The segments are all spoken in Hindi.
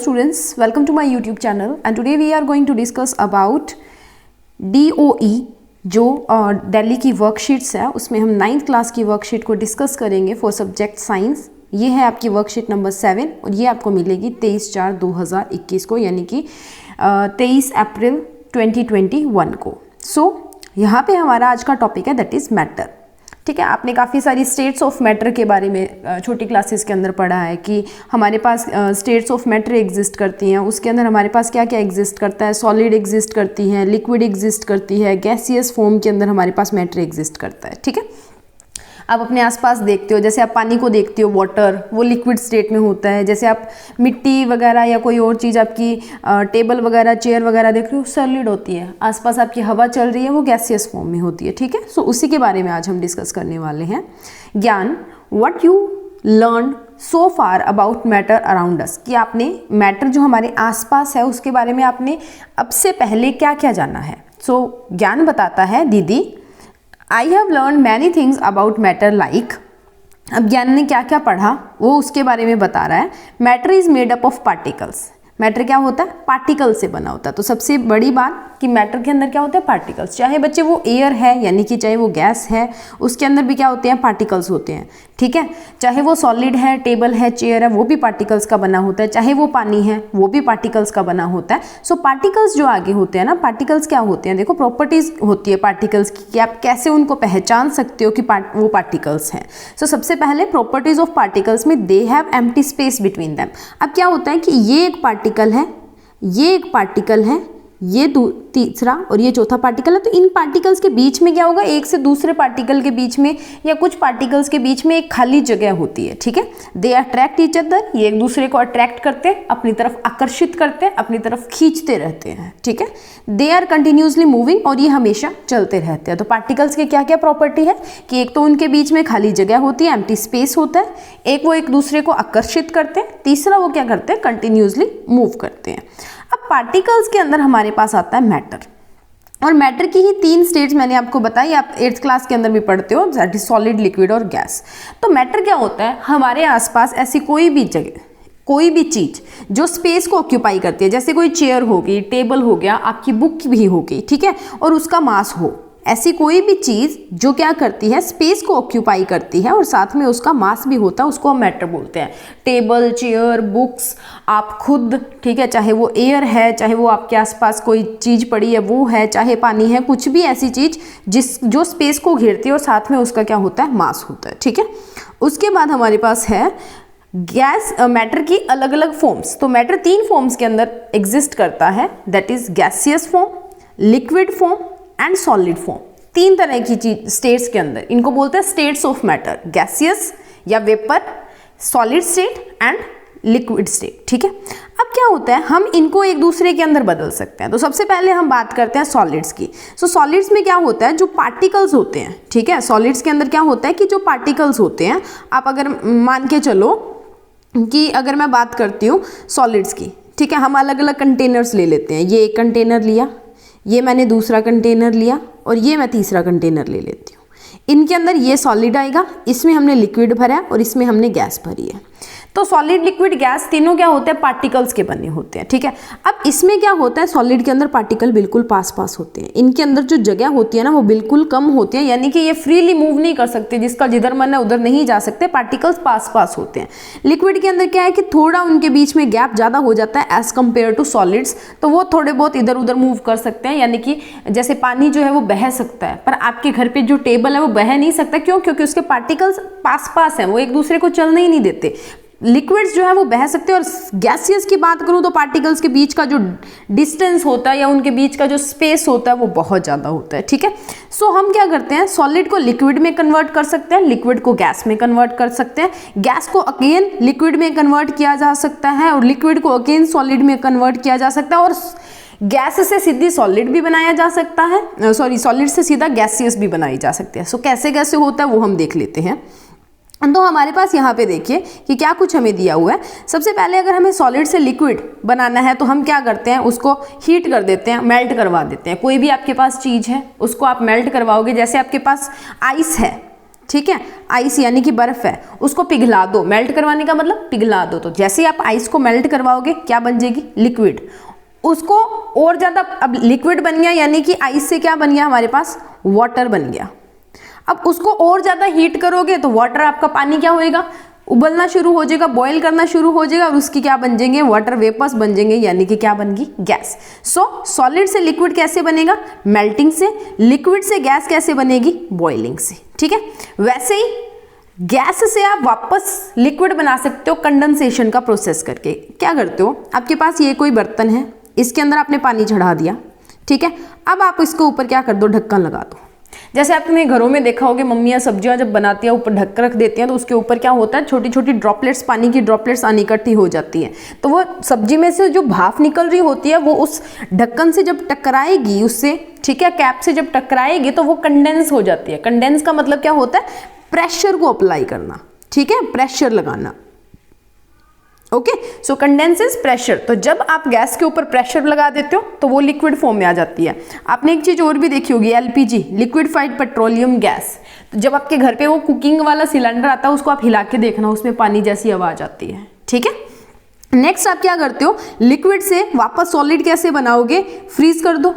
Students, welcome to my YouTube channel and today we are going to discuss about DOE जो दिल्ली की वर्कशीट्स है उसमें हम 9th क्लास की वर्कशीट को डिस्कस करेंगे फॉर सब्जेक्ट साइंस। ये है आपकी वर्कशीट नंबर 7 और ये आपको मिलेगी 23/4/2021 को यानी कि 23 अप्रैल 2021 को। यहाँ पे हमारा आज का टॉपिक है दैट इज़ मैटर। ठीक है, आपने काफ़ी सारी स्टेट्स ऑफ मैटर के बारे में छोटी क्लासेस के अंदर पढ़ा है कि हमारे पास स्टेट्स ऑफ मैटर एग्जिस्ट करती हैं। उसके अंदर हमारे पास क्या क्या एग्जिस्ट करता है, सॉलिड एग्जिस्ट करती है, लिक्विड एग्जिस्ट करती है, गैसियस फॉर्म के अंदर हमारे पास मैटर एग्जिस्ट करता है। ठीक है, आप अपने आसपास देखते हो, जैसे आप पानी को देखते हो, वाटर वो लिक्विड स्टेट में होता है। जैसे आप मिट्टी वगैरह या कोई और चीज़ आपकी टेबल वगैरह चेयर वगैरह देख रहे हो, सॉलिड होती है। आसपास आपकी हवा चल रही है, वो गैसियस फॉर्म में होती है। ठीक है, सो उसी के बारे में आज हम डिस्कस करने वाले हैं। ज्ञान, what you learn so far about matter around us, कि आपने मैटर जो हमारे आसपास है उसके बारे में आपने अब से पहले क्या क्या जाना है। सो ज्ञान बताता है, दीदी I have learned many things about matter like, अब ज्ञान ने क्या क्या पढ़ा वो उसके बारे में बता रहा है। Matter is made up of particles, matter क्या होता है, पार्टिकल से बना होता है। तो सबसे बड़ी बात कि मैटर के अंदर क्या होता है, पार्टिकल्स। चाहे बच्चे वो एयर है यानी कि चाहे वो गैस है, उसके अंदर भी क्या होते हैं, पार्टिकल्स होते हैं। ठीक है, चाहे वो सॉलिड है, टेबल है, चेयर है, वो भी पार्टिकल्स का बना होता है। चाहे वो पानी है, वो भी पार्टिकल्स का बना होता है। सो पार्टिकल्स जो आगे होते हैं ना, पार्टिकल्स क्या होते हैं, देखो प्रॉपर्टीज होती है पार्टिकल्स की कि आप कैसे उनको पहचान सकते हो कि वो पार्टिकल्स हैं। सो सबसे पहले प्रॉपर्टीज ऑफ पार्टिकल्स में they have empty space between them. अब क्या होता है कि ये एक पार्टिकल है, ये एक पार्टिकल है, ये तीसरा और ये चौथा पार्टिकल है। तो इन पार्टिकल्स के बीच में क्या होगा, एक से दूसरे पार्टिकल के बीच में या कुछ पार्टिकल्स के बीच में एक खाली जगह होती है। ठीक है, दे अट्रैक्ट ईच अदर, ये एक दूसरे को अट्रैक्ट करते हैं, अपनी तरफ आकर्षित करते हैं, अपनी तरफ खींचते रहते हैं। ठीक है, दे आर कंटिन्यूसली मूविंग, और ये हमेशा चलते रहते हैं। तो पार्टिकल्स के क्या क्या प्रॉपर्टी है कि एक तो उनके बीच में खाली जगह होती है, एम्प्टी स्पेस होता है, एक वो एक दूसरे को आकर्षित करते हैं, तीसरा वो क्या करते हैं, कंटिन्यूसली मूव करते हैं। अब पार्टिकल्स के अंदर हमारे पास आता है मैटर, और मैटर की ही 3 स्टेट्स मैंने आपको बताई, आप 8th क्लास के अंदर भी पढ़ते हो, दैट इज सॉलिड, लिक्विड और गैस। तो मैटर क्या होता है, हमारे आसपास ऐसी कोई भी जगह, कोई भी चीज जो स्पेस को ऑक्यूपाई करती है, जैसे कोई चेयर होगी, टेबल हो गया, आपकी बुक भी होगी, ठीक है, और उसका मास हो, ऐसी कोई भी चीज जो क्या करती है, स्पेस को ऑक्यूपाई करती है और साथ में उसका मास भी होता है, उसको हम मैटर बोलते हैं। टेबल, चेयर, बुक्स, आप खुद, ठीक है, चाहे वो एयर है, चाहे वो आपके आसपास कोई चीज पड़ी है वो है, चाहे पानी है, कुछ भी ऐसी चीज जो स्पेस को घेरती है और साथ में उसका क्या होता है, मास होता है। ठीक है, उसके बाद हमारे पास है गैस, मैटर की अलग अलग फॉर्म्स। तो मैटर 3 फॉर्म्स के अंदर एग्जिस्ट करता है, that is gaseous form, liquid form and solid form. 3 तरह की चीज स्टेट्स के अंदर, इनको बोलते हैं स्टेट्स ऑफ मैटर, गैसियस या vapour, solid state and liquid state. ठीक है, अब क्या होता है, हम इनको एक दूसरे के अंदर बदल सकते हैं। तो सबसे पहले हम बात करते हैं सॉलिड्स की। सो सॉलिड्स में क्या होता है, जो पार्टिकल्स होते हैं, ठीक है, सॉलिड्स के अंदर क्या होता है कि जो पार्टिकल्स होते हैं, आप अगर मान के चलो कि अगर मैं बात करती हूँ सॉलिड्स की, ठीक है, हम अलग अलग कंटेनर्स ले लेते हैं। ये एक कंटेनर लिया, ये मैंने दूसरा कंटेनर लिया और ये मैं तीसरा कंटेनर ले लेती हूँ। इनके अंदर ये सॉलिड आएगा, इसमें हमने लिक्विड भरा है और इसमें हमने गैस भरी है। तो सॉलिड, लिक्विड, गैस तीनों क्या होते हैं, पार्टिकल्स के बने होते हैं। ठीक है, अब इसमें क्या होता है, सॉलिड के अंदर पार्टिकल बिल्कुल पास पास होते हैं, इनके अंदर जो जगह होती है ना वो बिल्कुल कम होती है, यानी कि ये फ्रीली मूव नहीं कर सकते, जिसका जिधर मन है उधर नहीं जा सकते, पार्टिकल्स पास पास होते हैं। लिक्विड के अंदर क्या है कि थोड़ा उनके बीच में गैप ज़्यादा हो जाता है एज कम्पेयर टू सॉलिड्स, तो वो थोड़े बहुत इधर उधर मूव कर सकते हैं, यानी कि जैसे पानी जो है वो बह सकता है, पर आपके घर पर जो टेबल है वो बह नहीं सकता। क्यों? क्योंकि उसके पार्टिकल्स पास पास हैं, वो एक दूसरे को चलने ही नहीं देते। लिक्विड्स जो है वो बह सकते हैं, और गैसियस की बात करूं तो पार्टिकल्स के बीच का जो डिस्टेंस होता है या उनके बीच का जो स्पेस होता है वो बहुत ज़्यादा होता है। ठीक है, सो हम क्या करते हैं, सॉलिड को लिक्विड में कन्वर्ट कर सकते हैं, लिक्विड को गैस में कन्वर्ट कर सकते हैं, गैस को अगेन लिक्विड में कन्वर्ट किया जा सकता है और लिक्विड को अगेन सॉलिड में कन्वर्ट किया जा सकता है, और गैस से सीधी सॉलिड भी बनाया जा सकता है, सॉलिड से सीधा गैसियस भी बनाई जा सकती है। सो कैसे कैसे होता है वो हम देख लेते हैं। तो हमारे पास यहाँ पे देखिए कि क्या कुछ हमें दिया हुआ है। सबसे पहले अगर हमें सॉलिड से लिक्विड बनाना है तो हम क्या करते हैं, उसको हीट कर देते हैं, मेल्ट करवा देते हैं। कोई भी आपके पास चीज़ है उसको आप मेल्ट करवाओगे, जैसे आपके पास आइस है ठीक है। आइस यानी कि बर्फ है, उसको पिघला दो, मेल्ट करवाने का मतलब पिघला दो। तो जैसे ही आप आइस को मेल्ट करवाओगे क्या बन जाएगी, लिक्विड। उसको और ज़्यादा, अब लिक्विड बन गया यानी कि आइस से क्या बन गया हमारे पास, वाटर बन गया। अब उसको और ज़्यादा हीट करोगे तो वाटर आपका पानी क्या होएगा, उबलना शुरू हो जाएगा, बॉईल करना शुरू हो जाएगा और उसकी क्या बन जाएंगे, वाटर वेपर्स बन जाएंगे, यानी कि क्या बन गई, गैस। सो सॉलिड से लिक्विड कैसे बनेगा, मेल्टिंग से। लिक्विड से गैस कैसे बनेगी, बॉइलिंग से, ठीक है। वैसे ही गैस से आप वापस लिक्विड बना सकते हो कंडेंसेशन का प्रोसेस करके। क्या करते हो, आपके पास ये कोई बर्तन है, इसके अंदर आपने पानी चढ़ा दिया, ठीक है। अब आप इसके ऊपर क्या कर दो, ढक्कन लगा दो। जैसे आपने घरों में देखा होगा, मम्मियाँ सब्जियां जब बनाती है ऊपर ढक रख देती हैं, तो उसके ऊपर क्या होता है, छोटी छोटी ड्रॉपलेट्स, पानी की ड्रॉपलेट्स आनी इकट्ठी हो जाती है। तो वो सब्जी में से जो भाप निकल रही होती है वो उस ढक्कन से जब टकराएगी उससे, ठीक है, कैप से जब टकराएगी तो वो कंडेंस हो जाती है। कंडेंस का मतलब क्या होता है, प्रेशर को अप्लाई करना, ठीक है, प्रेशर लगाना। ओके, सो कंडेंसेस प्रेशर। तो जब आप गैस के ऊपर प्रेशर लगा देते हो तो वो लिक्विड फॉर्म में आ जाती है। आपने एक चीज और भी देखी होगी, एलपीजी, लिक्विफाइड पेट्रोलियम गैस। तो जब आपके घर पे वो कुकिंग वाला सिलेंडर आता है, उसको आप हिला के देखना, उसमें पानी जैसी आवाज आती है, ठीक है। नेक्स्ट आप क्या करते हो, लिक्विड से वापस सॉलिड कैसे बनाओगे, फ्रीज कर दो।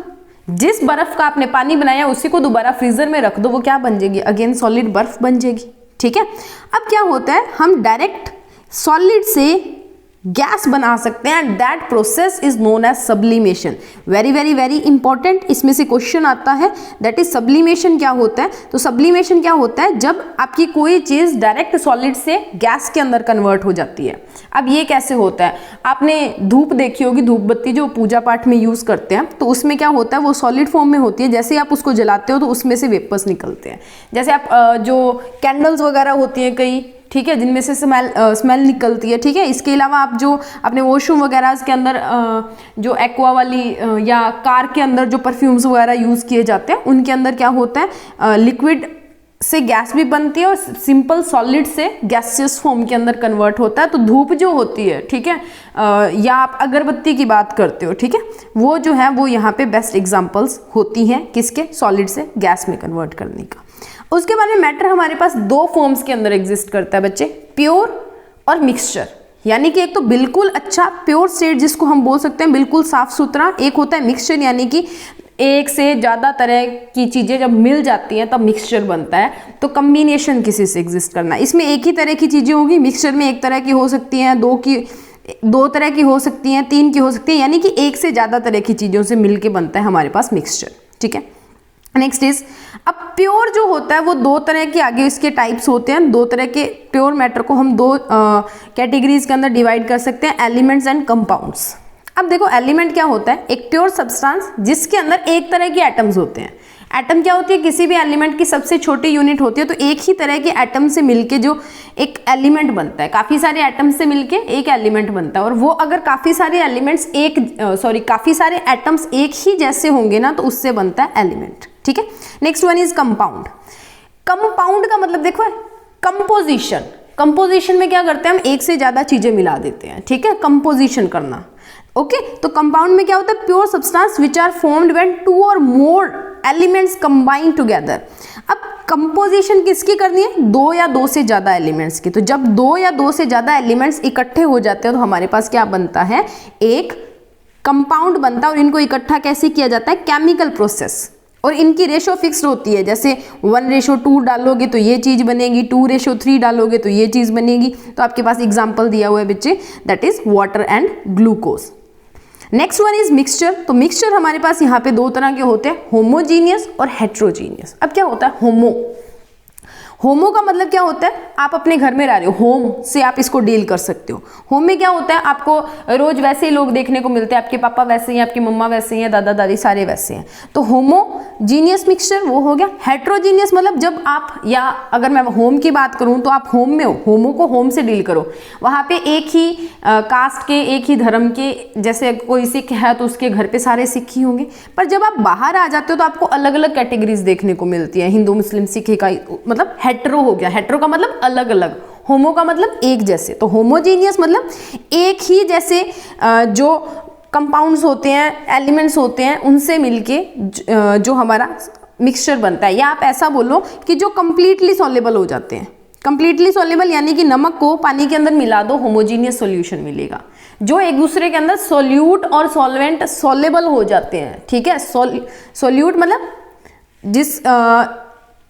जिस बर्फ का आपने पानी बनाया उसी को दोबारा फ्रीजर में रख दो, वो क्या बन जाएगी, अगेन सॉलिड बर्फ बन जाएगी, ठीक है। अब क्या होता है, हम डायरेक्ट सॉलिड से गैस बना सकते हैं, and that process is known as sublimation. Very very very important, इसमें से क्वेश्चन आता है, दैट इज सब्लिमेशन क्या होता है। तो सब्लिमेशन क्या होता है, जब आपकी कोई चीज डायरेक्ट सॉलिड से गैस के अंदर कन्वर्ट हो जाती है। अब ये कैसे होता है, आपने धूप देखी होगी, धूप बत्ती जो पूजा पाठ में यूज करते हैं, तो उसमें क्या होता है, वो सॉलिड फॉर्म में होती है। जैसे ही आप उसको जलाते हो तो उसमें से वेपर्स निकलते हैं। जैसे आप जो कैंडल्स वगैरह होती हैं कई, ठीक है, जिनमें से स्मेल निकलती है, ठीक है। इसके अलावा आप जो अपने वॉशरूम वगैरह के अंदर जो एक्वा वाली या कार के अंदर जो परफ्यूम्स वगैरह यूज़ किए जाते हैं, उनके अंदर क्या होता है, लिक्विड से गैस भी बनती है और सिंपल सॉलिड से गैसियस फॉर्म के अंदर कन्वर्ट होता है। तो धूप जो होती है, ठीक है, या आप अगरबत्ती की बात करते हो, ठीक है, वो जो है वो यहाँ पे बेस्ट एग्जांपल्स होती हैं किसके, सॉलिड से गैस में कन्वर्ट करने का। उसके बाद में मैटर हमारे पास दो फॉर्म्स के अंदर एग्जिस्ट करता है बच्चे, प्योर और मिक्सचर। यानी कि एक तो बिल्कुल अच्छा प्योर स्टेट जिसको हम बोल सकते हैं बिल्कुल साफ सुथरा, एक होता है मिक्सचर, यानी कि एक से ज़्यादा तरह की चीज़ें जब मिल जाती हैं तब मिक्सचर बनता है। तो कम्बिनेशन किसी से एग्जिस्ट करना, इसमें एक ही तरह की चीज़ें होगी, मिक्सचर में एक तरह की हो सकती हैं, दो तरह की हो सकती हैं, 3 की हो सकती हैं, यानी कि एक से ज़्यादा तरह की चीज़ों से मिलके बनता है हमारे पास मिक्सचर, ठीक है। नेक्स्ट इज, अब प्योर जो होता है वो दो तरह के आगे इसके टाइप्स होते हैं। दो तरह के प्योर मैटर को हम दो कैटेगरीज के अंदर डिवाइड कर सकते हैं, एलिमेंट्स एंड कंपाउंड्स। अब देखो एलिमेंट क्या होता है, एक प्योर सब्सटेंस जिसके अंदर एक तरह के एटम्स होते हैं। एटम क्या होती है, किसी भी एलिमेंट की सबसे छोटी यूनिट होती है। तो एक ही तरह के एटम से मिलके जो एक एलिमेंट बनता है, काफ़ी सारे एटम से मिलके एक एलिमेंट बनता है। और वो अगर काफ़ी सारे एलिमेंट्स काफ़ी सारे एटम्स एक ही जैसे होंगे ना, तो उससे बनता है एलिमेंट, ठीक है। Next one is compound. Compound का मतलब देखो कंपोजिशन। कंपोजिशन में क्या करते हैं, हम एक से ज़्यादा चीज़ें मिला देते हैं, ठीक है, कंपोजिशन करना। ओके, तो कंपाउंड में क्या होता है, pure substance which are formed when 2 और मोर एलिमेंट्स कंबाइन टुगेदर। अब कंपोजिशन किसकी करनी है, 2 या 2 से ज़्यादा एलिमेंट्स की। तो जब 2 या 2 से ज़्यादा एलिमेंट्स इकट्ठे हो जाते हैं तो हमारे पास क्या बनता है, एक कंपाउंड बनता है। और इनको इकट्ठा कैसे किया जाता है, केमिकल प्रोसेस। और इनकी रेशो फिक्स्ड होती है, जैसे 1:2 डालोगे तो ये चीज़ बनेगी, 2:3 डालोगे तो ये चीज़ बनेगी। तो आपके पास एग्जाम्पल दिया हुआ है बच्चे, that is water and glucose. Next one is mixture. तो मिक्सचर हमारे पास यहाँ पे दो तरह के होते हैं, होमोजीनियस और हेट्रोजीनियस। अब क्या होता है होमो का मतलब क्या होता है, आप अपने घर में रह रहे हो, होम से आप इसको डील कर सकते हो। होम में क्या होता है, आपको रोज वैसे ही लोग देखने को मिलते हैं, आपके पापा वैसे ही हैं, आपकी मम्मा वैसे ही हैं, दादा दादी सारे वैसे हैं। तो होमोजीनियस मिक्सचर वो हो गया। हेट्रोजीनियस मतलब जब आप, या अगर मैं होम की बात करूं तो आप होम में हो, होमो को होम से डील करो, वहाँ पे एक ही कास्ट के, एक ही धर्म के, जैसे कोई सिख है तो उसके घर पे सारे सिख ही होंगे। पर जब आप बाहर आ जाते हो तो आपको अलग अलग कैटेगरीज देखने को मिलती है, हिंदू मुस्लिम सिख इसाई, मतलब हेट्रो हो गया। हेट्रो का मतलब अलग अलग, होमो का मतलब एक जैसे। तो होमोजीनियस मतलब एक ही जैसे जो कंपाउंड्स होते हैं, एलिमेंट्स होते हैं, उनसे मिलके जो हमारा मिक्सचर बनता है, या आप ऐसा बोलो कि जो कंप्लीटली सॉल्युबल हो जाते हैं। कंप्लीटली सॉल्युबल यानी कि नमक को पानी के अंदर मिला दो, होमोजीनियस सॉल्यूशन मिलेगा। जो एक दूसरे के अंदर सॉल्यूट और सॉल्वेंट सॉल्युबल हो जाते हैं, ठीक है। सॉल्यूट मतलब जिस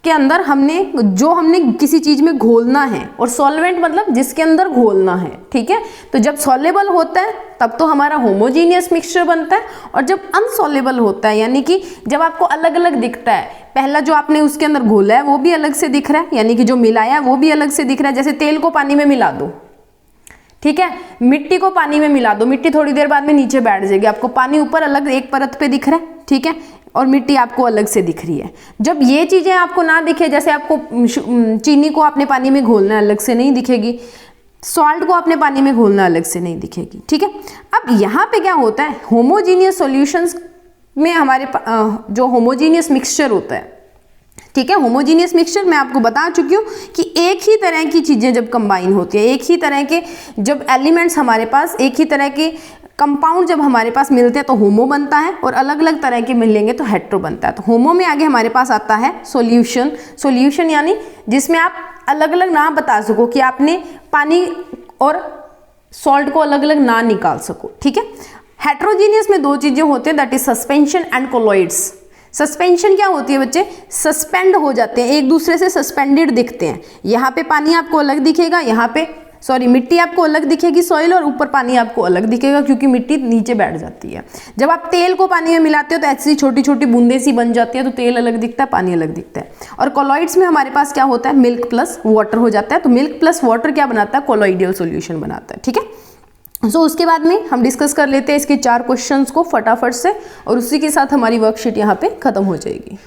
के अंदर हमने किसी चीज में घोलना है, और सॉल्वेंट मतलब जिसके अंदर घोलना है, ठीक है। तो जब सॉल्युबल होता है तब तो हमारा होमोजीनियस मिक्सचर बनता है, और जब अनसॉल्युबल होता है यानी कि जब आपको अलग अलग दिखता है, पहला जो आपने उसके अंदर घोला है वो भी अलग से दिख रहा है, यानी कि जो मिलाया है वो भी अलग से दिख रहा है। जैसे तेल को पानी में मिला दो, ठीक है, मिट्टी को पानी में मिला दो, मिट्टी थोड़ी देर बाद में नीचे बैठ जाएगी, आपको पानी ऊपर अलग एक परत पे दिख रहा है, ठीक है, और मिट्टी आपको अलग से दिख रही है। जब ये चीजें आपको ना दिखे, जैसे आपको चीनी को आपने पानी में घोलना अलग से नहीं दिखेगी, सॉल्ट को आपने पानी में घोलना अलग से नहीं दिखेगी, ठीक है। अब यहाँ पे क्या होता है, होमोजीनियस सॉल्यूशंस में हमारे जो होमोजीनियस मिक्सचर होता है, ठीक है, होमोजीनियस मिक्सचर मैं आपको बता चुकी हूँ कि एक ही तरह की चीजें जब कंबाइन होती है, एक ही तरह के जब एलिमेंट्स हमारे पास, एक ही तरह के कंपाउंड जब हमारे पास मिलते हैं तो होमो बनता है, और अलग अलग तरह के मिलेंगे तो हेट्रो बनता है। तो होमो में आगे हमारे पास आता है सॉल्यूशन। सॉल्यूशन यानी जिसमें आप अलग अलग ना बता सको, कि आपने पानी और सॉल्ट को अलग अलग ना निकाल सको, ठीक है। हेट्रोजीनियस में दो चीजें होती है, that is suspension and colloids. Suspension क्या होती है बच्चे, सस्पेंड हो जाते हैं, एक दूसरे से सस्पेंडेड दिखते हैं। यहाँ पे पानी आपको अलग दिखेगा, यहाँ पे मिट्टी आपको अलग दिखेगी सॉइल, और ऊपर पानी आपको अलग दिखेगा क्योंकि मिट्टी नीचे बैठ जाती है। जब आप तेल को पानी में मिलाते हो तो ऐसी छोटी छोटी बूंदे सी बन जाती है, तो तेल अलग दिखता है, पानी अलग दिखता है। और कोलॉइड्स में हमारे पास क्या होता है, मिल्क प्लस वाटर हो जाता है। तो मिल्क प्लस वाटर क्या बनाता है, कोलॉइडियल सॉल्यूशन बनाता है, ठीक है। सो उसके बाद में हम डिस्कस कर लेते हैं इसके 4 क्वेश्चंस को फटाफट से, और उसी के साथ हमारी वर्कशीट यहाँ पे खत्म हो जाएगी।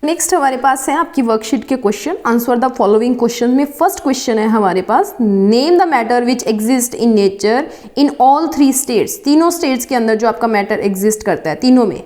नेक्स्ट हमारे पास है आपकी वर्कशीट के question, answer the following question में फर्स्ट क्वेश्चन है हमारे पास, name the matter which exist in nature in all 3 states. तीनों स्टेट्स के अंदर जो आपका मैटर एग्जिस्ट करता है, तीनों में,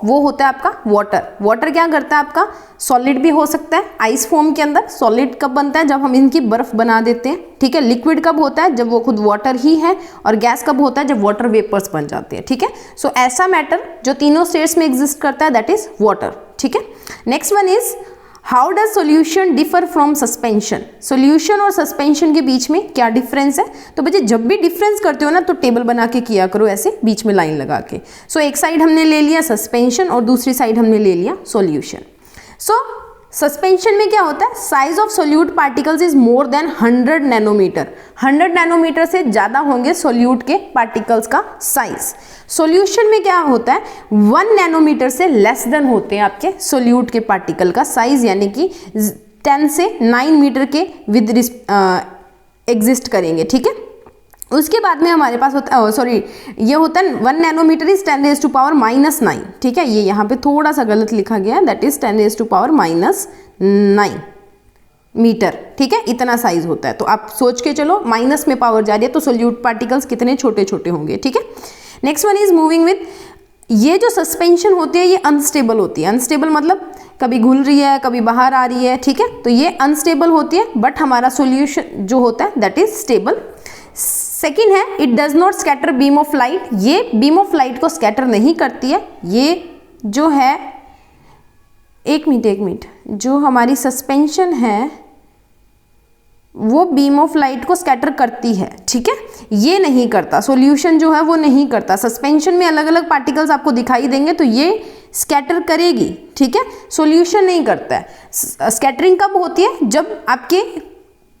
वो होता है आपका वाटर। वाटर क्या करता है आपका, सॉलिड भी हो सकता है, आइस फॉर्म के अंदर। सॉलिड कब बनता है, जब हम इनकी बर्फ बना देते हैं, ठीक है। लिक्विड कब होता है, जब वो खुद वाटर ही है। और गैस कब होता है, जब वाटर वेपर्स बन जाते हैं, ठीक है। सो ऐसा मैटर जो तीनों स्टेट्स में एग्जिस्ट करता है, दैट इज वाटर, ठीक है। Next one is how does solution differ from suspension. Solution और सस्पेंशन के बीच में क्या डिफरेंस है। तो बच्चे जब भी डिफरेंस करते हो ना, तो टेबल बना के किया करो, ऐसे बीच में लाइन लगा के। सो एक साइड हमने ले लिया सस्पेंशन और दूसरी साइड हमने ले लिया सोल्यूशन। सो सस्पेंशन में क्या होता है, size of solute particles is more than 100 nanometer. 100 nanometer से ज्यादा होंगे सोल्यूट के पार्टिकल्स का साइज। सॉल्यूशन में क्या होता है, 1 नैनोमीटर से लेस देन होते हैं आपके सोल्यूट के पार्टिकल का साइज, यानी कि 10 से 9 मीटर के विद एग्जिस्ट करेंगे, ठीक है। उसके बाद में हमारे पास होता है, ये होता है 1 नैनोमीटर इज 10⁻⁹, ठीक है। ये यहाँ पे थोड़ा सा गलत लिखा गया है, दैट इज 10⁻⁹ मीटर, ठीक है। इतना साइज होता है। तो आप सोच के चलो, माइनस में पावर जा रही है तो सोल्यूट पार्टिकल्स कितने छोटे छोटे होंगे, ठीक है। Next one is moving with, ये जो सस्पेंशन होती है ये अनस्टेबल होती है। अनस्टेबल मतलब कभी घुल रही है, कभी बाहर आ रही है, ठीक है। तो ये अनस्टेबल होती है, बट हमारा सोल्यूशन जो होता है दैट इज स्टेबल। सेकेंड है, it does not scatter beam of light. ये बीम ऑफ लाइट को स्कैटर नहीं करती है। ये जो है, एक मिनट, जो हमारी सस्पेंशन है वो बीम ऑफ लाइट को स्कैटर करती है, ठीक है। ये नहीं करता, सॉल्यूशन जो है वो नहीं करता। सस्पेंशन में अलग अलग पार्टिकल्स आपको दिखाई देंगे तो ये स्कैटर करेगी, ठीक है, सॉल्यूशन नहीं करता है। स्कैटरिंग कब होती है, जब आपके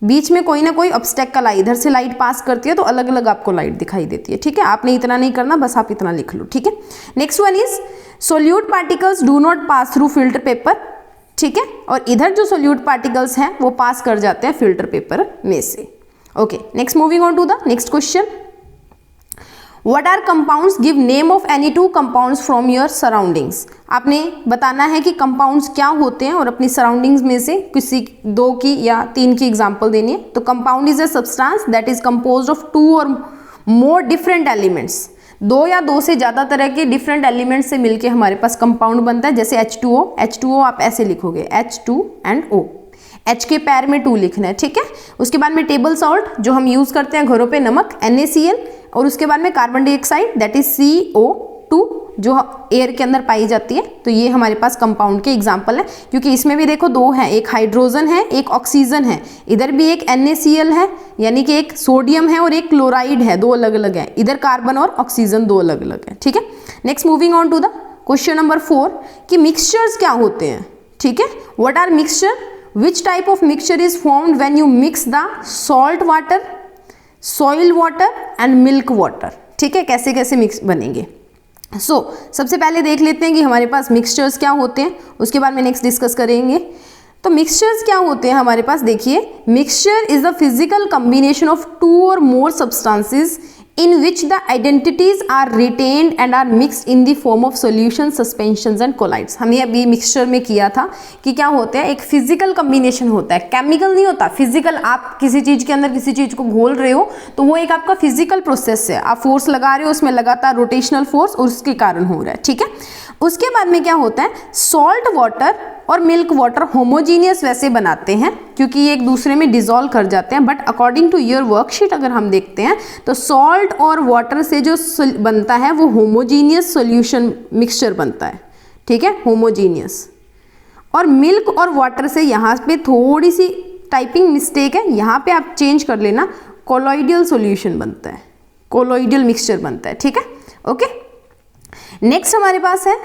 बीच में कोई ना कोई ऑब्स्टेकल आई, इधर से लाइट पास करती है तो अलग अलग आपको लाइट दिखाई देती है, ठीक है। आपने इतना नहीं करना, बस आप इतना लिख लो, ठीक है। Next one is solute particles do not pass through filter paper, ठीक है। और इधर जो सोल्यूट पार्टिकल्स हैं वो पास कर जाते हैं फिल्टर पेपर में से। Okay, next moving on to the next question, what are compounds, give name of any 2 compounds from your surroundings. आपने बताना है कि कंपाउंड्स क्या होते हैं और अपनी सराउंडिंग्स में से किसी 2 की या 3 की एग्जांपल देनी है। तो compound is a substance that is composed of 2 और मोर डिफरेंट एलिमेंट्स। 2 या 2 से ज़्यादा तरह के डिफरेंट एलिमेंट्स से मिलके हमारे पास कंपाउंड बनता है। जैसे H2O, H2O आप ऐसे लिखोगे H2 एंड O, H के पैर में 2 लिखना है, ठीक है। उसके बाद में टेबल सॉल्ट जो हम यूज़ करते हैं घरों पे, नमक NaCl, और उसके बाद में carbon dioxide that is CO, 2 जो एयर के अंदर पाई जाती है। तो ये हमारे पास कंपाउंड के एग्जाम्पल है, क्योंकि इसमें भी देखो 2 हैं, एक हाइड्रोजन है एक ऑक्सीजन है, इधर भी एक NaCl है यानी कि एक सोडियम है और एक क्लोराइड है, 2 अलग अलग है, इधर कार्बन और ऑक्सीजन 2 अलग अलग है। ठीक है, next moving on to the question number 4 कि मिक्सचर्स क्या होते हैं। ठीक है, what are mixture, which type of mixture is formed when you mix the salt water, soil water and milk water. ठीक है, कैसे कैसे मिक्स बनेंगे। सबसे पहले देख लेते हैं कि हमारे पास मिक्सचर्स क्या होते हैं, उसके बाद में नेक्स्ट डिस्कस करेंगे। तो मिक्सचर्स क्या होते हैं हमारे पास, देखिए mixture is the physical combination of 2 और मोर substances in which the identities are retained and are mixed in the form of solution, suspensions and colloids। हमने अभी मिक्सचर में किया था कि क्या होता है, एक फिजिकल कॉम्बिनेशन होता है, केमिकल नहीं होता, फिजिकल। आप किसी चीज के अंदर किसी चीज को घोल रहे हो तो वो एक आपका फिजिकल प्रोसेस है, आप फोर्स लगा रहे हो, उसमें लगातार रोटेशनल फोर्स और उसके कारण हो रहा है। ठीक है, उसके बाद में क्या होता है, सॉल्ट वाटर और मिल्क वाटर होमोजीनियस वैसे बनाते हैं क्योंकि ये एक दूसरे में डिसॉल्व कर जाते हैं, but according to your worksheet अगर हम देखते हैं तो सॉल्ट और वाटर से जो बनता है वो होमोजीनियस सॉल्यूशन मिक्सचर बनता है। ठीक है, होमोजीनियस। और मिल्क और वाटर से यहाँ पे थोड़ी सी टाइपिंग मिस्टेक है, यहाँ पे आप चेंज कर लेना, कोलॉइडियल सॉल्यूशन बनता है, कोलॉइडियल मिक्सचर बनता है। ठीक है, ओके। नेक्स्ट हमारे पास है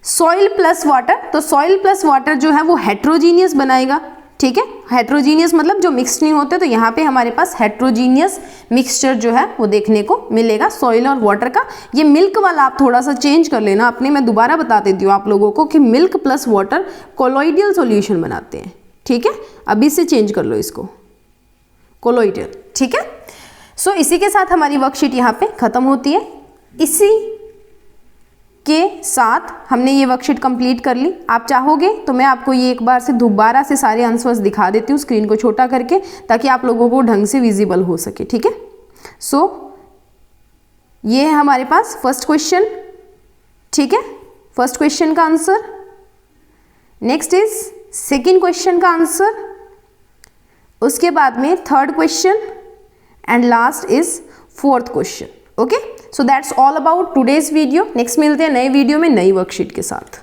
सॉइल प्लस वाटर। तो सॉइल प्लस वाटर जो है वो हेट्रोजीनियस बनाएगा। ठीक है, हेट्रोजीनियस मतलब जो मिक्स नहीं होते, तो यहाँ पे हमारे पास हेट्रोजीनियस मिक्सचर जो है वो देखने को मिलेगा सॉइल और वाटर का। ये मिल्क वाला आप थोड़ा सा चेंज कर लेना अपने, मैं दोबारा बता देती हूँ आप लोगों को कि मिल्क प्लस वाटर कोलॉइडियल सॉल्यूशन बनाते हैं। ठीक है, अभी से चेंज कर लो इसको, कोलॉइडियल। ठीक है, इसी के साथ हमारी वर्कशीट यहाँ पे खत्म होती है। इसी के साथ हमने ये वर्कशीट कंप्लीट कर ली। आप चाहोगे तो मैं आपको ये एक बार से दोबारा से सारे आंसर्स दिखा देती हूँ स्क्रीन को छोटा करके, ताकि आप लोगों को ढंग से विजिबल हो सके। ठीक है, ये है हमारे पास फर्स्ट क्वेश्चन। ठीक है, फर्स्ट क्वेश्चन का answer. Next is second question का आंसर, उसके बाद में third question and last is fourth question. Okay, so that's all about today's video. Next मिलते हैं नए वीडियो में नई वर्कशीट के साथ।